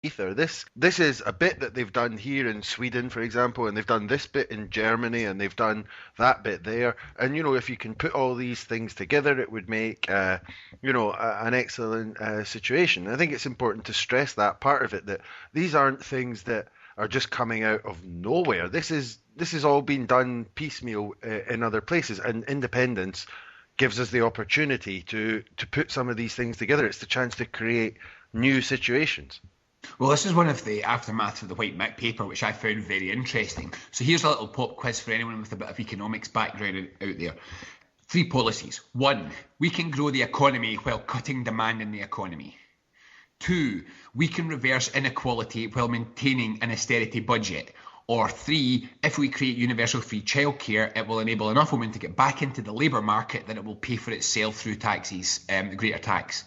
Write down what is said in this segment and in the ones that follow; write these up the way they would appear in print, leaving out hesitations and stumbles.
ether. This is a bit that they've done here in Sweden, for example, and they've done this bit in Germany, and they've done that bit there. And if you can put all these things together, it would make an excellent situation. I think it's important to stress that part of it, that these aren't things that are just coming out of nowhere. This is all been done piecemeal in other places, and independence gives us the opportunity to put some of these things together. It's the chance to create new situations. Well, this is one of the aftermaths of the White Mick paper, which I found very interesting. So here's a little pop quiz for anyone with a bit of economics background out there. 3 policies. 1, we can grow the economy while cutting demand in the economy. 2, we can reverse inequality while maintaining an austerity budget. Or 3, if we create universal free childcare, it will enable enough women to get back into the labour market that it will pay for itself through taxes, greater tax.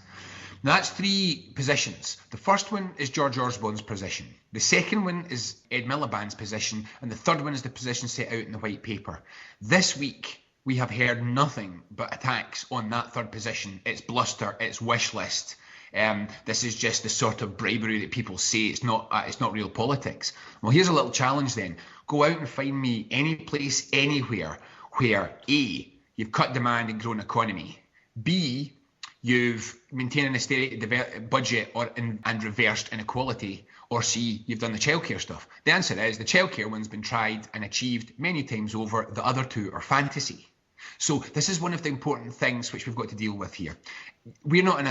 Now that's 3 positions. The first one is George Osborne's position. The second one is Ed Miliband's position. And the third one is the position set out in the white paper. This week, we have heard nothing but attacks on that third position. It's bluster, it's wish list. This is just the sort of bribery that people say. It's not real politics. Well, here's a little challenge then. Go out and find me any place, anywhere, where A, you've cut demand and grown economy. B, you've maintained an austerity budget and reversed inequality. Or C, you've done the childcare stuff. The answer is the childcare one's been tried and achieved many times over. The other 2 are fantasy. So this is one of the important things which we've got to deal with here. We're not in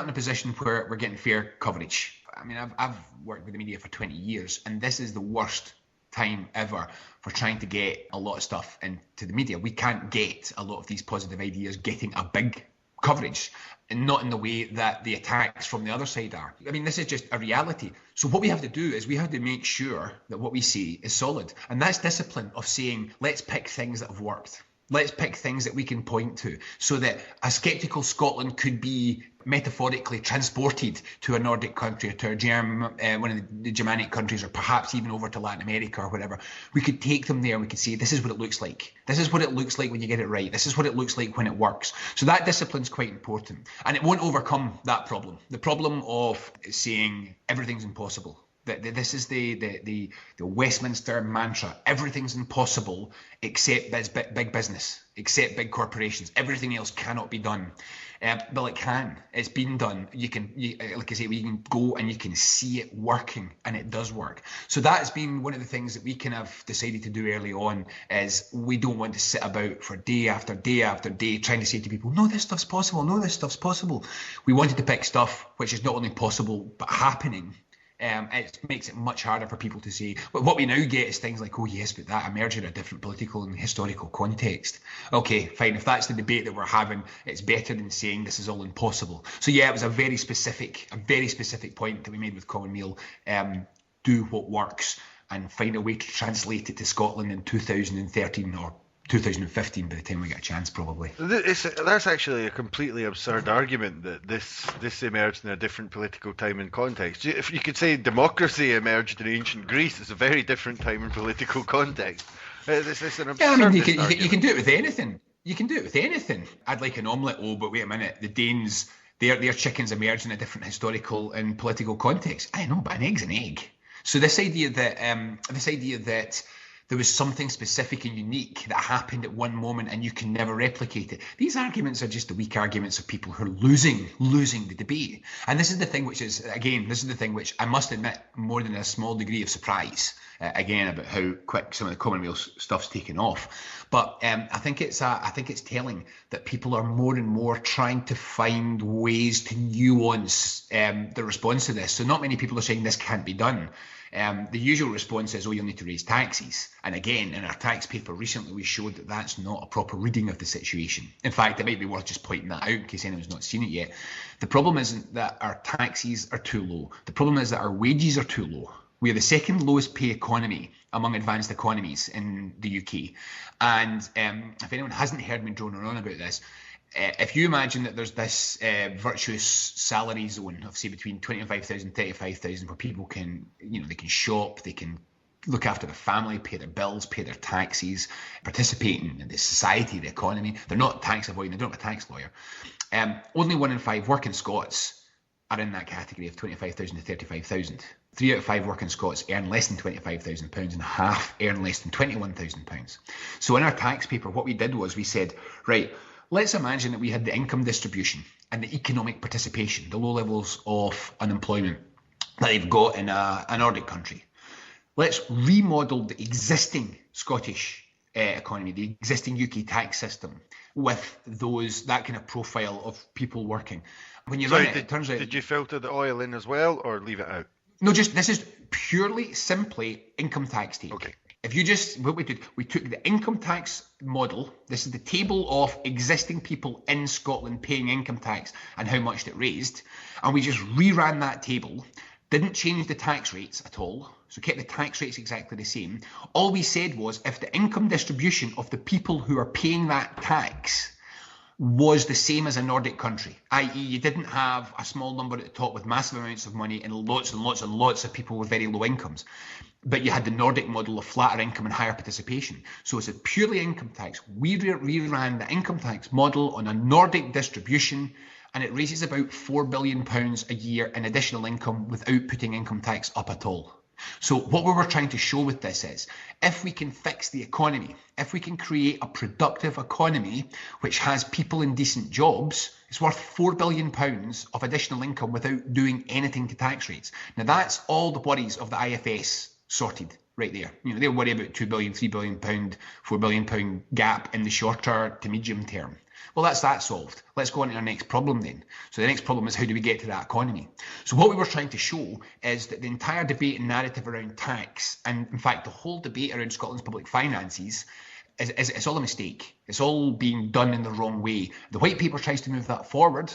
a position where we're getting fair coverage. I mean, I've worked with the media for 20 years, and this is the worst time ever for trying to get a lot of stuff into the media. We can't get a lot of these positive ideas getting a big coverage, and not in the way that the attacks from the other side are. I mean, this is just a reality. So what we have to do is we have to make sure that what we say is solid. And that's discipline of saying, let's pick things that have worked. Let's pick things that we can point to, so that a sceptical Scotland could be metaphorically transported to a Nordic country, or to one of the Germanic countries, or perhaps even over to Latin America or whatever. We could take them there and we could say, this is what it looks like. This is what it looks like when you get it right. This is what it looks like when it works. So that discipline's quite important. And it won't overcome that problem. The problem of saying everything's impossible. This is the Westminster mantra. Everything's impossible except big business, except big corporations. Everything else cannot be done. Well, it can. It's been done. Like I say, we can go and you can see it working, and it does work. So that has been one of the things that we kind of decided to do early on. Is we don't want to sit about for day after day after day trying to say to people, no, this stuff's possible. No, this stuff's possible. We wanted to pick stuff which is not only possible but happening. It makes it much harder for people to say. But what we now get is things like, oh yes, but that emerged in a different political and historical context. Okay, fine. If that's the debate that we're having, it's better than saying this is all impossible. So yeah, it was a very specific point that we made with Common Meal. Do what works and find a way to translate it to Scotland in 2013 or 2015 by the time we get a chance, probably. That's actually a completely absurd argument that this emerged in a different political time and context. If you could say democracy emerged in ancient Greece, it's a very different time and political context. This is an absurd argument. You can do it with anything. You can do it with anything. I'd like an omelette. Oh, but wait a minute. The Danes, their chickens emerged in a different historical and political context. I know, but an egg's an egg. So this idea that there was something specific and unique that happened at one moment and you can never replicate it. These arguments are just the weak arguments of people who are losing the debate. And this is the thing which I must admit, more than a small degree of surprise, again, about how quick some of the Commonwealth stuff's taken off. But I think it's telling that people are more and more trying to find ways to nuance the response to this. So not many people are saying this can't be done. The usual response is, oh, you'll need to raise taxes. And again, in our tax paper recently, we showed that that's not a proper reading of the situation. In fact, it might be worth just pointing that out in case anyone's not seen it yet. The problem isn't that our taxes are too low. The problem is that our wages are too low. We are the second lowest pay economy among advanced economies in the UK. And if anyone hasn't heard me droning on about this, if you imagine that there's this virtuous salary zone of say between 25,000 and 35,000 where people can, they can shop, they can look after their family, pay their bills, pay their taxes, participate in the society, the economy. They're not tax avoiding, they don't have a tax lawyer. Only 1 in 5 working Scots are in that category of 25,000 to 35,000. 3 out of 5 working Scots earn less than £25,000 and half earn less than £21,000. So in our tax paper, what we did was we said, right, let's imagine that we had the income distribution and the economic participation, the low levels of unemployment that they've got in a Nordic country. Let's remodel the existing Scottish economy, the existing UK tax system, with that kind of profile of people working. When you run it turns out... Did you filter the oil in as well, or leave it out? No, this is purely, simply income tax take. Okay. If you just, what we did, we took the income tax model. This is the table of existing people in Scotland paying income tax and how much it raised. And we just reran that table, didn't change the tax rates at all. So kept the tax rates exactly the same. All we said was if the income distribution of the people who are paying that tax was the same as a Nordic country, i.e. you didn't have a small number at the top with massive amounts of money and lots and lots and lots of people with very low incomes, but you had the Nordic model of flatter income and higher participation. So it's a purely income tax. We reran the income tax model on a Nordic distribution, and it raises about £4 billion a year in additional income without putting income tax up at all. So what we were trying to show with this is, if we can fix the economy, if we can create a productive economy which has people in decent jobs, it's worth £4 billion of additional income without doing anything to tax rates. Now that's all the worries of the IFS sorted right there. You know, they'll worry about £2 billion, £3 billion, £4 billion gap in the shorter to medium term. Well, that's that solved. Let's go on to our next problem then. So the next problem is, how do we get to that economy? So what we were trying to show is that the entire debate and narrative around tax, and in fact the whole debate around Scotland's public finances, it's all a mistake. It's all being done in the wrong way. The white paper tries to move that forward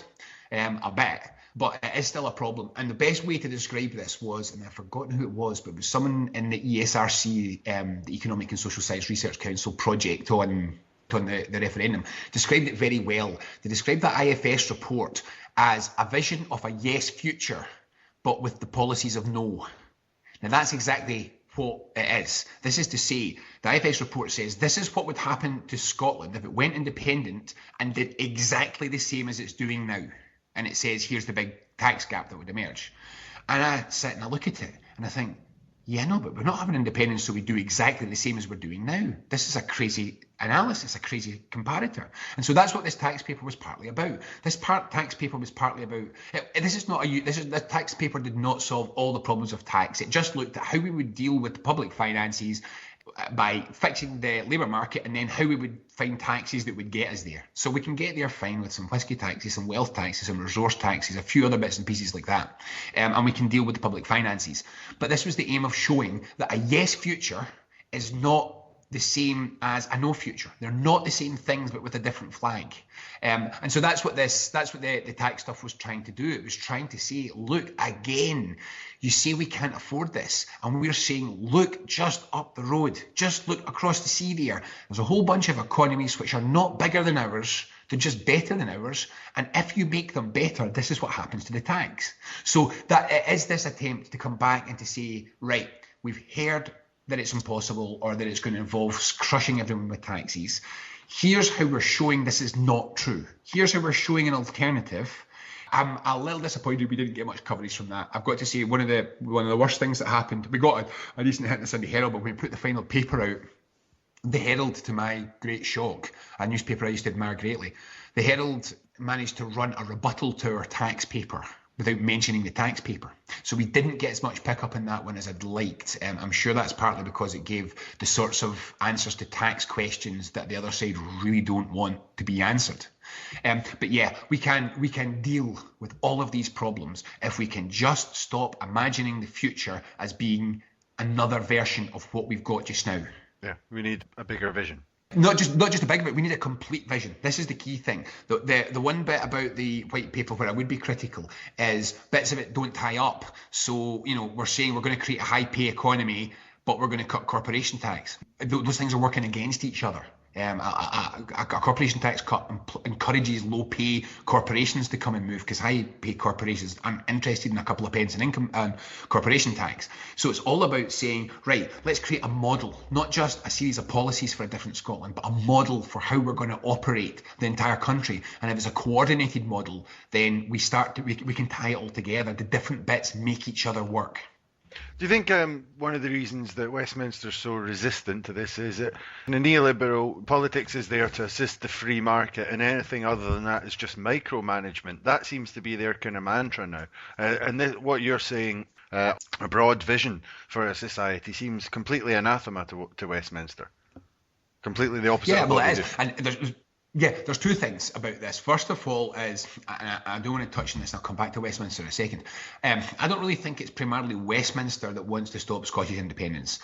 a bit, but it is still a problem. And the best way to describe this was, and I've forgotten who it was, but it was someone in the ESRC, the Economic and Social Science Research Council project on the referendum, described it very well. They described the IFS report as a vision of a yes future, but with the policies of no. Now that's exactly what it is. This is to say, the IFS report says this is what would happen to Scotland if it went independent and did exactly the same as it's doing now. And it says, here's the big tax gap that would emerge. And I sit and I look at it and I think, yeah, no, but we're not having independence, so we do exactly the same as we're doing now. This is a crazy analysis, a crazy comparator. And so that's what this tax paper was partly about. This tax paper was partly about, the tax paper did not solve all the problems of tax. It just looked at how we would deal with public finances by fixing the labour market, and then how we would find taxes that would get us there. So we can get there fine with some whisky taxes, some wealth taxes, some resource taxes, a few other bits and pieces like that. And we can deal with the public finances. But this was the aim of showing that a yes future is not the same as a no future. They're not the same things, but with a different flag. And so that's what the tax stuff was trying to do. It was trying to say, look, again, you say we can't afford this. And we're saying, look, just up the road, just look across the sea there. There's a whole bunch of economies which are not bigger than ours, they're just better than ours. And if you make them better, this is what happens to the tax. So that it is this attempt to come back and to say, right, we've heard that it's impossible, or that it's going to involve crushing everyone with taxes. Here's how we're showing this is not true. Here's how we're showing an alternative. I'm a little disappointed we didn't get much coverage from that. I've got to say, one of the worst things that happened, we got a decent hit in the Sunday Herald, but when we put the final paper out, the Herald, to my great shock, a newspaper I used to admire greatly, the Herald managed to run a rebuttal to our tax paper without mentioning the tax paper. So we didn't get as much pickup in that one as I'd liked. I'm sure that's partly because it gave the sorts of answers to tax questions that the other side really don't want to be answered. But yeah, we can deal with all of these problems if we can just stop imagining the future as being another version of what we've got just now. Yeah, we need a bigger vision. Not just a big bit, we need a complete vision. This is the key thing. The one bit about the white paper where I would be critical is bits of it don't tie up. So, we're saying we're going to create a high pay economy, but we're going to cut corporation tax. Those things are working against each other. A corporation tax cut encourages low pay corporations to come and move, because high pay corporations aren't interested in a couple of pence in income and corporation tax. So it's all about saying, right, let's create a model, not just a series of policies for a different Scotland, but a model for how we're going to operate the entire country. And if it's a coordinated model, then we can tie it all together. The different bits make each other work. Do you think one of the reasons that Westminster's so resistant to this is that in a neoliberal politics is there to assist the free market, and anything other than that is just micromanagement? That seems to be their kind of mantra now. What you're saying, a broad vision for a society, seems completely anathema to Westminster. Completely the opposite Yeah, of well, what it they is. do. And there's two things about this. First of all is, and I don't want to touch on this, and I'll come back to Westminster in a second. I don't really think it's primarily Westminster that wants to stop Scottish independence.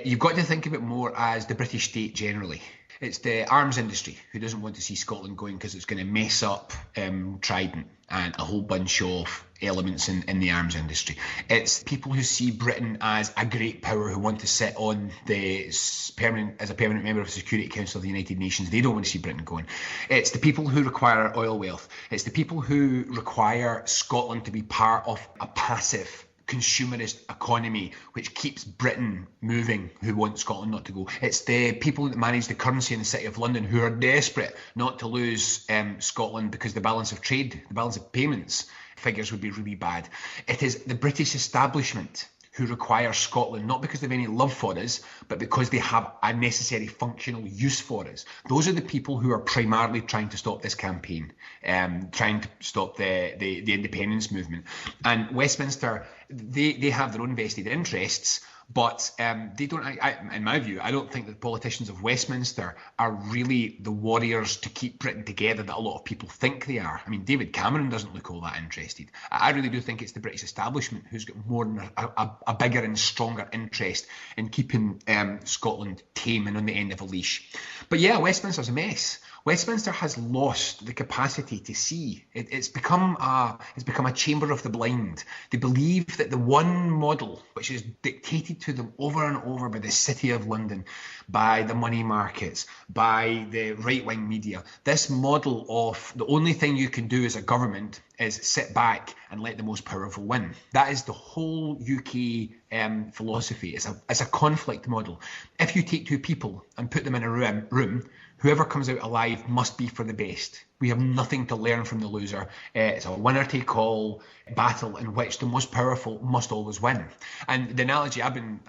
You've got to think of it more as the British state generally. It's the arms industry who doesn't want to see Scotland going because it's going to mess up Trident and a whole bunch of elements in the arms industry. It's people who see Britain as a great power who want to sit on as a permanent member of the Security Council of the United Nations. They don't want to see Britain going. It's the people who require oil wealth. It's the people who require Scotland to be part of a passive consumerist economy which keeps Britain moving, who want Scotland not to go. It's the people that manage the currency in the City of London who are desperate not to lose Scotland because the balance of trade, the balance of payments figures would be really bad. It is the British establishment who require Scotland, not because they have any love for us, but because they have a necessary functional use for us. Those are the people who are primarily trying to stop this campaign, trying to stop the independence movement. And Westminster, they have their own vested interests, but they don't, in my view, I don't think that politicians of Westminster are really the warriors to keep Britain together that a lot of people think they are. I mean, David Cameron doesn't look all that interested. I really do think it's the British establishment who's got more than a bigger and stronger interest in keeping Scotland tame and on the end of a leash. But yeah, Westminster's a mess. Westminster has lost the capacity to see. It's become a chamber of the blind. They believe that the one model, which is dictated to them over and over by the City of London, by the money markets, by the right-wing media, this model of the only thing you can do as a government is sit back and let the most powerful win. That is the whole UK philosophy. It's a conflict model. If you take two people and put them in a room, whoever comes out alive must be for the best. We have nothing to learn from the loser. It's a winner-take-all battle in which the most powerful must always win. And the analogy I've been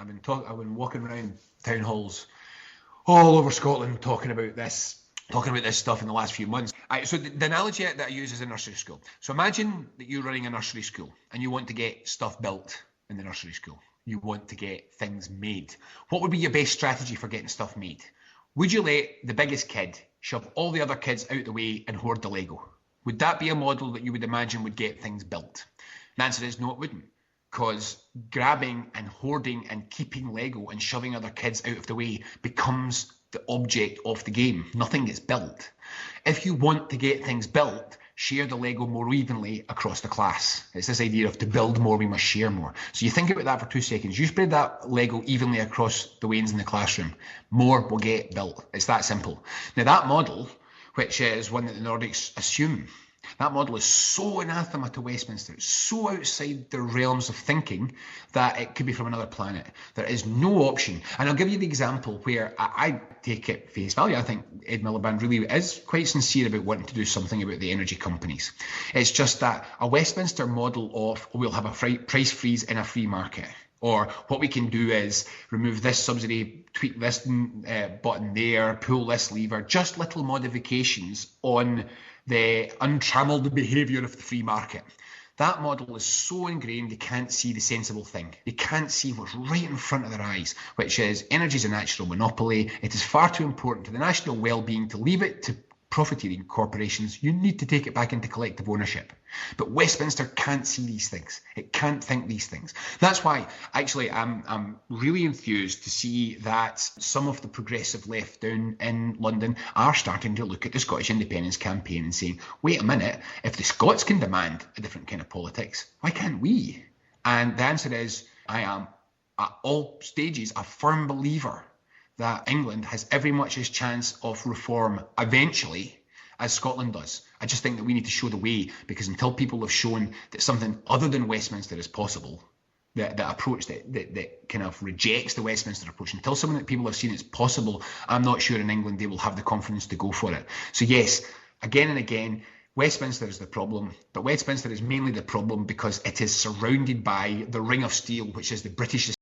walking around town halls all over Scotland talking about this stuff in the last few months. So the analogy that I use is a nursery school. So imagine that you're running a nursery school and you want to get stuff built in the nursery school. You want to get things made. What would be your best strategy for getting stuff made? Would you let the biggest kid shove all the other kids out the way and hoard the Lego? Would that be a model that you would imagine would get things built? The answer is no, it wouldn't. Because grabbing and hoarding and keeping Lego and shoving other kids out of the way becomes the object of the game. Nothing gets built. If you want to get things built, share the Lego more evenly across the class. It's this idea of to build more, we must share more. So you think about that for 2 seconds. You spread that Lego evenly across the wains in the classroom, more will get built. It's that simple. Now that model, which is one that the Nordics assume, that model is so anathema to Westminster, it's so outside the realms of thinking that it could be from another planet. There is no option. And I'll give you the example where I take it face value. I think Ed Miliband really is quite sincere about wanting to do something about the energy companies. It's just that a Westminster model of we'll have a price freeze in a free market, or what we can do is remove this subsidy, tweak this button there, pull this lever, just little modifications on the untrammeled behaviour of the free market. That model is so ingrained they can't see the sensible thing. They can't see what's right in front of their eyes, which is energy is a natural monopoly. It is far too important to the national well-being to leave it to profiteering corporations. You need to take it back into collective ownership. But Westminster can't see these things. It can't think these things. That's why, actually, I'm really enthused to see that some of the progressive left down in London are starting to look at the Scottish independence campaign and saying, wait a minute, if the Scots can demand a different kind of politics, why can't we? And the answer is, I am, at all stages, a firm believer that England has every much as chance of reform eventually as Scotland does. I just think that we need to show the way, because until people have shown that something other than Westminster is possible, that approach that kind of rejects the Westminster approach, until something that people have seen it's possible, I'm not sure in England they will have the confidence to go for it. So yes, again and again, Westminster is the problem, but Westminster is mainly the problem because it is surrounded by the Ring of Steel, which is the British